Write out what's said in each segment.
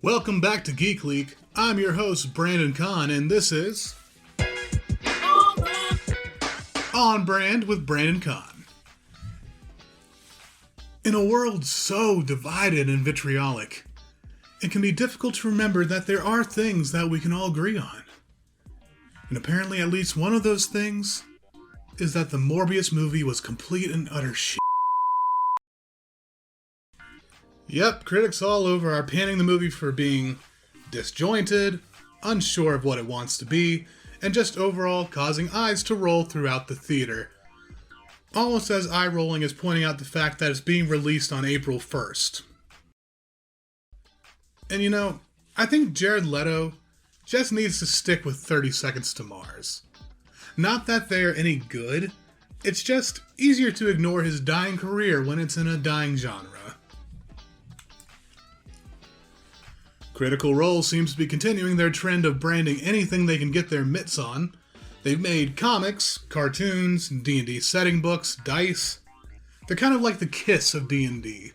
Welcome back to Geek Leak. I'm your host, Brandon Conn, and this is On Brand with Brandon Conn. In a world so divided and vitriolic, it can be difficult to remember that there are things that we can all agree on. And apparently at least one of those things is that the Morbius movie was complete and utter shit. Yep, critics all over are panning the movie for being disjointed, unsure of what it wants to be, and just overall causing eyes to roll throughout the theater. Almost as eye-rolling as pointing out the fact that it's being released on April 1st. And you know, I think Jared Leto just needs to stick with 30 Seconds to Mars. Not that they're any good, it's just easier to ignore his dying career when it's in a dying genre. Critical Role seems to be continuing their trend of branding anything they can get their mitts on. They've made comics, cartoons, D&D setting books, dice. They're kind of like the Kiss of D&D.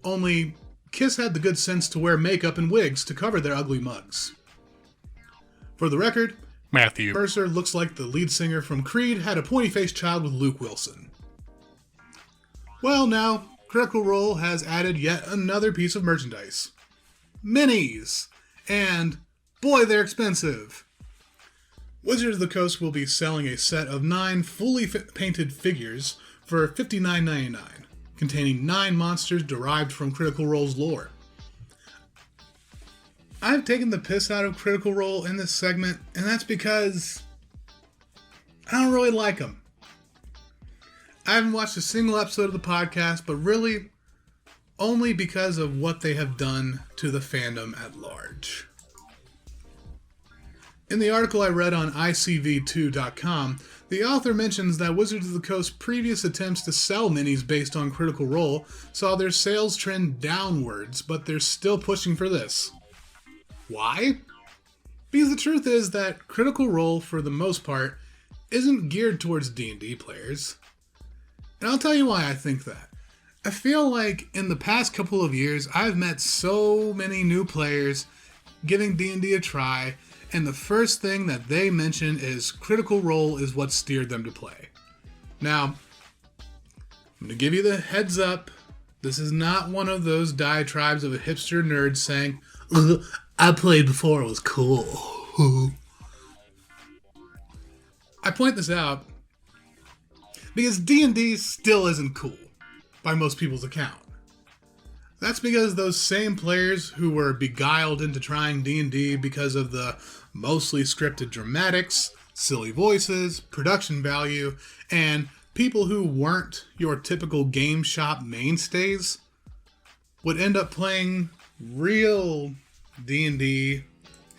Only, Kiss had the good sense to wear makeup and wigs to cover their ugly mugs. For the record, Matthew Mercer looks like the lead singer from Creed had a pointy-faced child with Luke Wilson. Well now, Critical Role has added yet another piece of merchandise. Minis! And, boy, they're expensive! Wizards of the Coast will be selling a set of 9 fully painted figures for $59.99, containing 9 monsters derived from Critical Role's lore. I've taken the piss out of Critical Role in this segment, and that's because I don't really like them. I haven't watched a single episode of the podcast, but really only because of what they have done to the fandom at large. In the article I read on ICV2.com, the author mentions that Wizards of the Coast's previous attempts to sell minis based on Critical Role saw their sales trend downwards, but they're still pushing for this. Why? Because the truth is that Critical Role, for the most part, isn't geared towards D&D players. And I'll tell you why I think that. I feel like in the past couple of years, I've met so many new players giving D&D a try, and the first thing that they mention is Critical Role is what steered them to play. Now, I'm going to give you the heads up. This is not one of those diatribes of a hipster nerd saying, I played before, it was cool. I point this out because D&D still isn't cool by most people's account. That's because those same players who were beguiled into trying D&D because of the mostly scripted dramatics, silly voices, production value, and people who weren't your typical game shop mainstays would end up playing real D&D,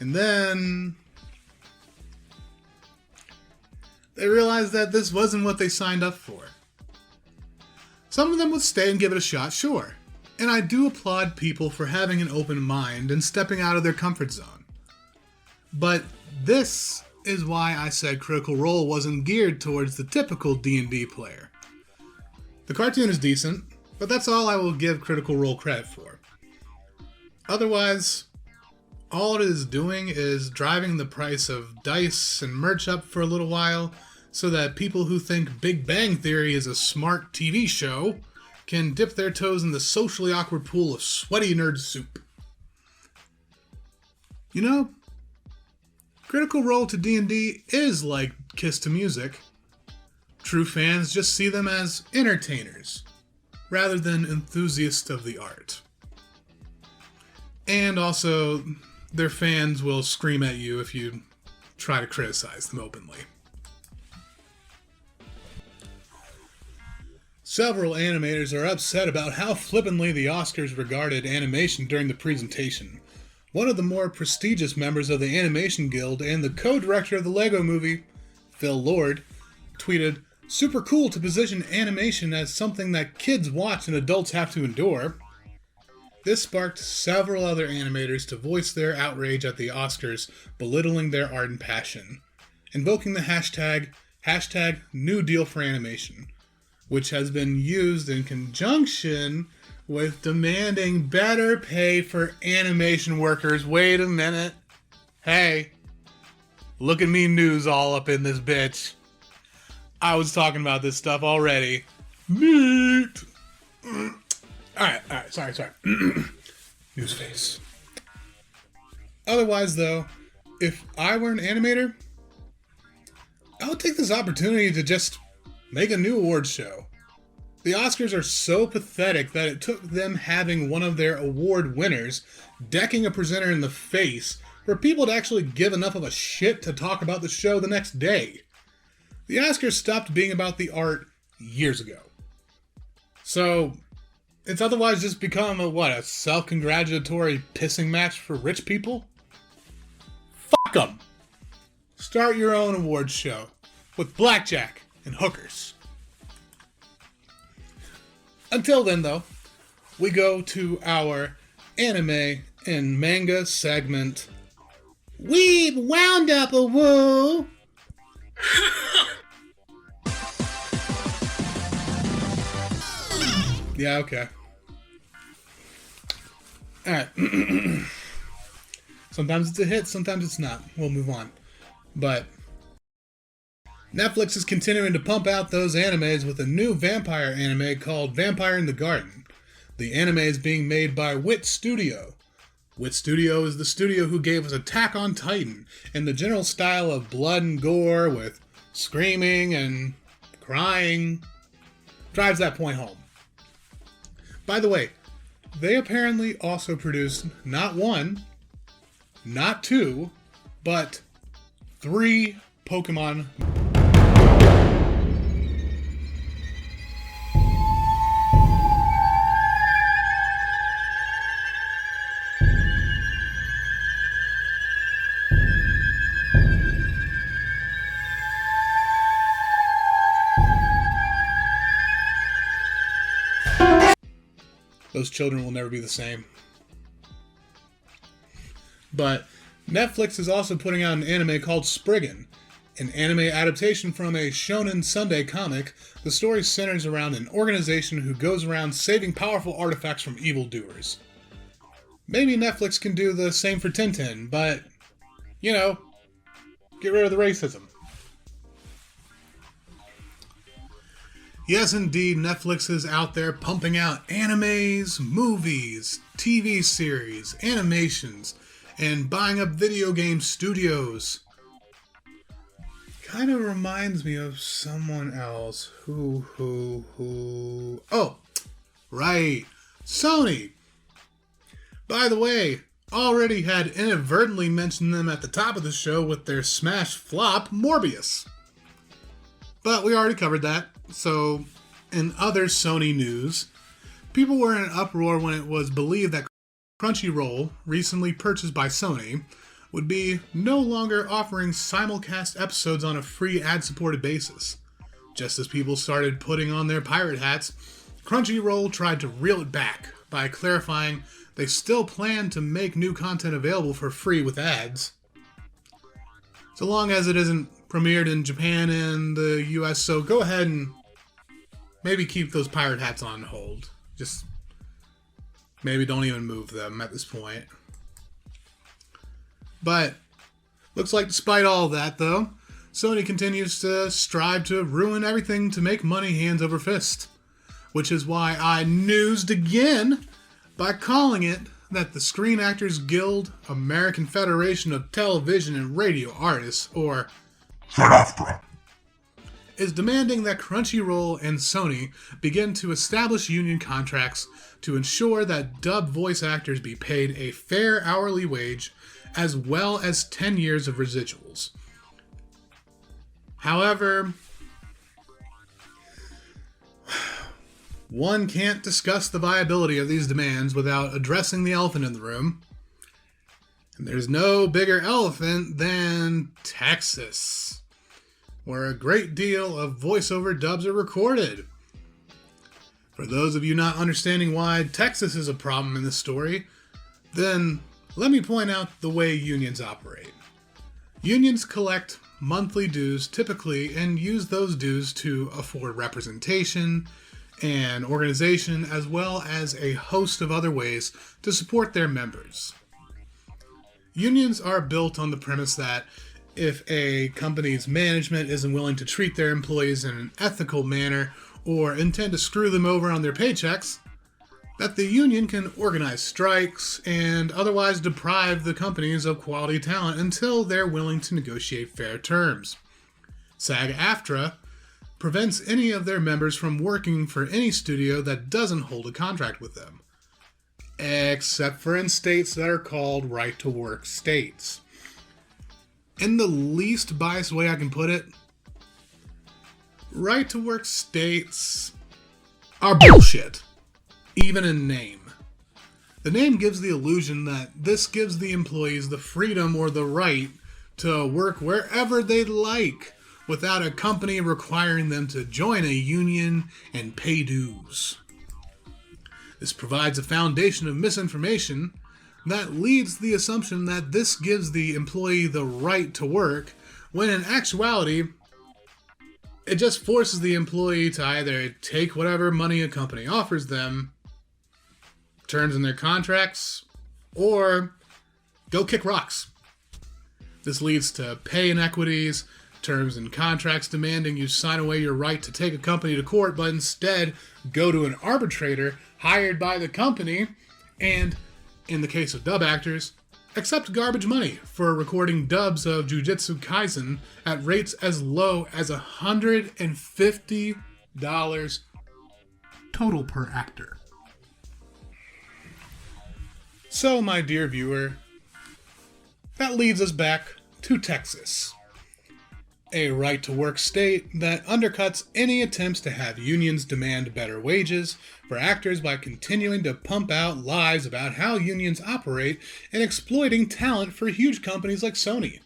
and then they realized that this wasn't what they signed up for. Some of them would stay and give it a shot, sure. And I do applaud people for having an open mind and stepping out of their comfort zone. But this is why I said Critical Role wasn't geared towards the typical D&D player. The cartoon is decent, but that's all I will give Critical Role credit for. Otherwise, all it is doing is driving the price of dice and merch up for a little while, so that people who think Big Bang Theory is a smart TV show can dip their toes in the socially awkward pool of sweaty nerd soup. You know, Critical Role to D&D is like Kiss to music. True fans just see them as entertainers, rather than enthusiasts of the art. And also, their fans will scream at you if you try to criticize them openly. Several animators are upset about how flippantly the Oscars regarded animation during the presentation. One of the more prestigious members of the Animation Guild and the co-director of the Lego Movie, Phil Lord, tweeted, "Super cool to position animation as something that kids watch and adults have to endure." This sparked several other animators to voice their outrage at the Oscars belittling their art and passion, invoking the hashtag New Deal for Animation, which has been used in conjunction with demanding better pay for animation workers. Wait a minute. Hey, look at me news all up in this bitch. I was talking about this stuff already. Neat. Alright, sorry. News face. Otherwise, though, if I were an animator, I would take this opportunity to just make a new awards show. The Oscars are so pathetic that it took them having one of their award winners decking a presenter in the face for people to actually give enough of a shit to talk about the show the next day. The Oscars stopped being about the art years ago. So, it's otherwise just become a self-congratulatory pissing match for rich people? Fuck them! Start your own awards show with blackjack and hookers. Until then, though, we go to our anime and manga segment. We've wound up a woo! Yeah, okay. Alright. Sometimes it's a hit, sometimes it's not. We'll move on. But Netflix is continuing to pump out those animes with a new vampire anime called Vampire in the Garden. The anime is being made by Wit Studio. Wit Studio is the studio who gave us Attack on Titan in the general style of blood and gore with screaming and crying. Drives that point home. By the way, they apparently also produced not one, not two, but 3 Pokemon. Those children will never be the same. But Netflix is also putting out an anime called Spriggan, an anime adaptation from a Shonen Sunday comic. The story centers around an organization who goes around saving powerful artifacts from evildoers. Maybe Netflix can do the same for Tintin, but, get rid of the racism. Yes, indeed, Netflix is out there pumping out animes, movies, TV series, animations, and buying up video game studios. Kind of reminds me of someone else. Who? Oh, right, Sony. By the way, already had inadvertently mentioned them at the top of the show with their smash flop, Morbius. But we already covered that. So, in other Sony news, people were in an uproar when it was believed that Crunchyroll, recently purchased by Sony, would be no longer offering simulcast episodes on a free ad-supported basis. Just as people started putting on their pirate hats, Crunchyroll tried to reel it back by clarifying they still plan to make new content available for free with ads. So long as it isn't premiered in Japan and the US, so go ahead and maybe keep those pirate hats on hold. Just maybe don't even move them at this point. But looks like despite all that, though, Sony continues to strive to ruin everything to make money hands over fist. Which is why I newsed again by calling it that the Screen Actors Guild, American Federation of Television and Radio Artists, or SAG-AFTRA, is demanding that Crunchyroll and Sony begin to establish union contracts to ensure that dubbed voice actors be paid a fair hourly wage as well as 10 years of residuals. However, one can't discuss the viability of these demands without addressing the elephant in the room. And there's no bigger elephant than Texas, where a great deal of voiceover dubs are recorded. For those of you not understanding why Texas is a problem in this story, then let me point out the way unions operate. Unions collect monthly dues typically and use those dues to afford representation, an organization, as well as a host of other ways to support their members. Unions are built on the premise that if a company's management isn't willing to treat their employees in an ethical manner or intend to screw them over on their paychecks, that the union can organize strikes and otherwise deprive the companies of quality talent until they're willing to negotiate fair terms. SAG-AFTRA prevents any of their members from working for any studio that doesn't hold a contract with them, except for in states that are called right-to-work states. In the least biased way I can put it, right-to-work states are bullshit, even in name. The name gives the illusion that this gives the employees the freedom or the right to work wherever they'd like without a company requiring them to join a union and pay dues. This provides a foundation of misinformation that leads to the assumption that this gives the employee the right to work, when in actuality, it just forces the employee to either take whatever money a company offers them, terms in their contracts, or go kick rocks. This leads to pay inequities, terms and contracts demanding you sign away your right to take a company to court, but instead go to an arbitrator hired by the company and, in the case of dub actors, accept garbage money for recording dubs of Jujutsu Kaisen at rates as low as $150 total per actor. So, my dear viewer, that leads us back to Texas, a right-to-work state that undercuts any attempts to have unions demand better wages for actors by continuing to pump out lies about how unions operate and exploiting talent for huge companies like Sony.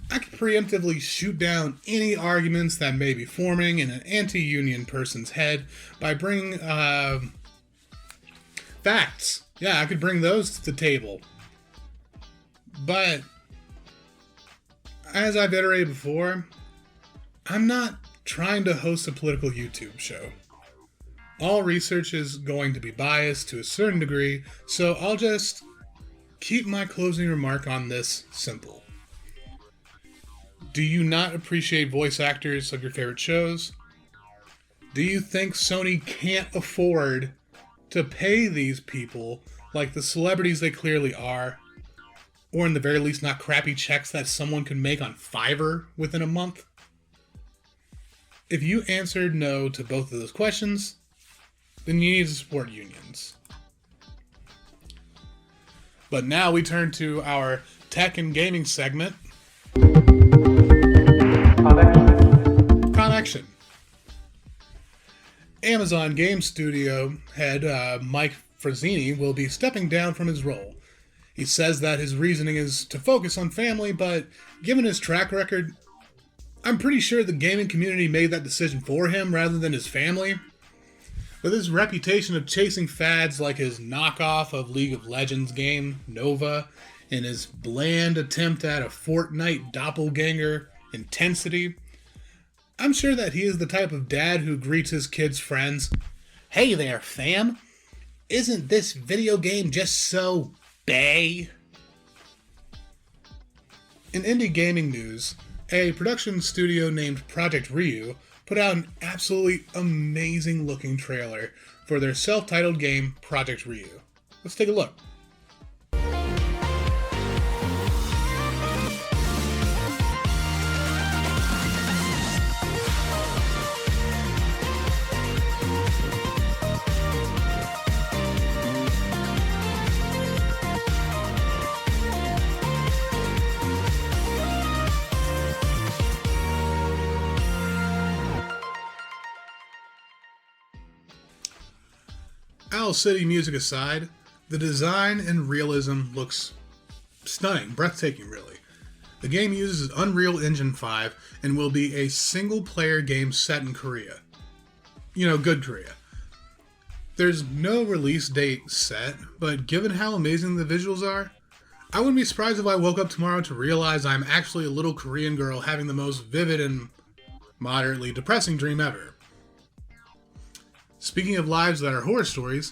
I can preemptively shoot down any arguments that may be forming in an anti-union person's head by bringing facts. Yeah, I could bring those to the table. But as I've iterated before, I'm not trying to host a political YouTube show. All research is going to be biased to a certain degree, so I'll just keep my closing remark on this simple. Do you not appreciate voice actors of your favorite shows? Do you think Sony can't afford to pay these people like the celebrities they clearly are? Or in the very least, not crappy checks that someone could make on Fiverr within a month? If you answered no to both of those questions, then you need to support unions. But now we turn to our tech and gaming segment. Connection. Amazon Game Studio head Mike Frazzini will be stepping down from his role. He says that his reasoning is to focus on family, but given his track record, I'm pretty sure the gaming community made that decision for him rather than his family. With his reputation of chasing fads like his knockoff of League of Legends game, Nova, and his bland attempt at a Fortnite doppelganger, Intensity, I'm sure that he is the type of dad who greets his kids' friends, "Hey there, fam! Isn't this video game just so bae?" In indie gaming news, a production studio named Project Ryu put out an absolutely amazing looking trailer for their self-titled game, Project Ryu. Let's take a look. Owl City music aside, the design and realism looks stunning, breathtaking really. The game uses Unreal Engine 5 and will be a single-player game set in Korea. You know, good Korea. There's no release date set, but given how amazing the visuals are, I wouldn't be surprised if I woke up tomorrow to realize I'm actually a little Korean girl having the most vivid and moderately depressing dream ever. Speaking of lives that are horror stories,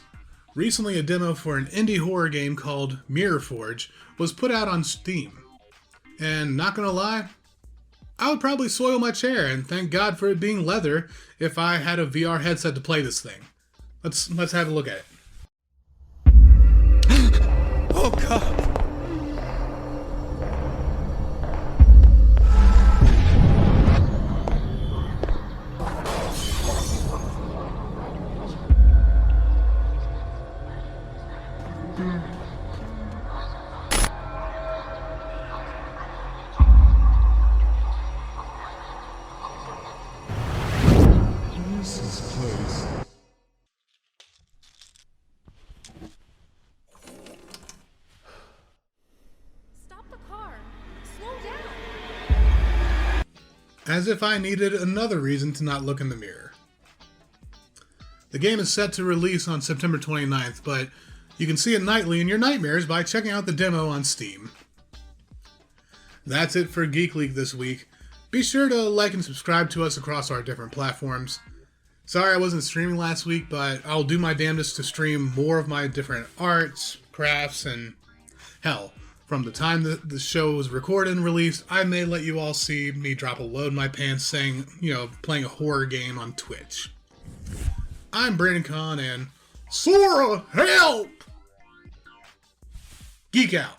recently a demo for an indie horror game called Mirror Forge was put out on Steam. And not gonna lie, I would probably soil my chair and thank God for it being leather if I had a VR headset to play this thing. Let's have a look at it. Oh God! Jesus Christ. Stop the car. Slow down. As if I needed another reason to not look in the mirror. The game is set to release on September 29th, but you can see it nightly in your nightmares by checking out the demo on Steam. That's it for Geek Leak this week. Be sure to like and subscribe to us across our different platforms. Sorry I wasn't streaming last week, but I'll do my damnedest to stream more of my different arts, crafts, and hell, from the time that the show was recorded and released, I may let you all see me drop a load in my pants saying, playing a horror game on Twitch. I'm Brandon Conn, and Sora, help! Geek out!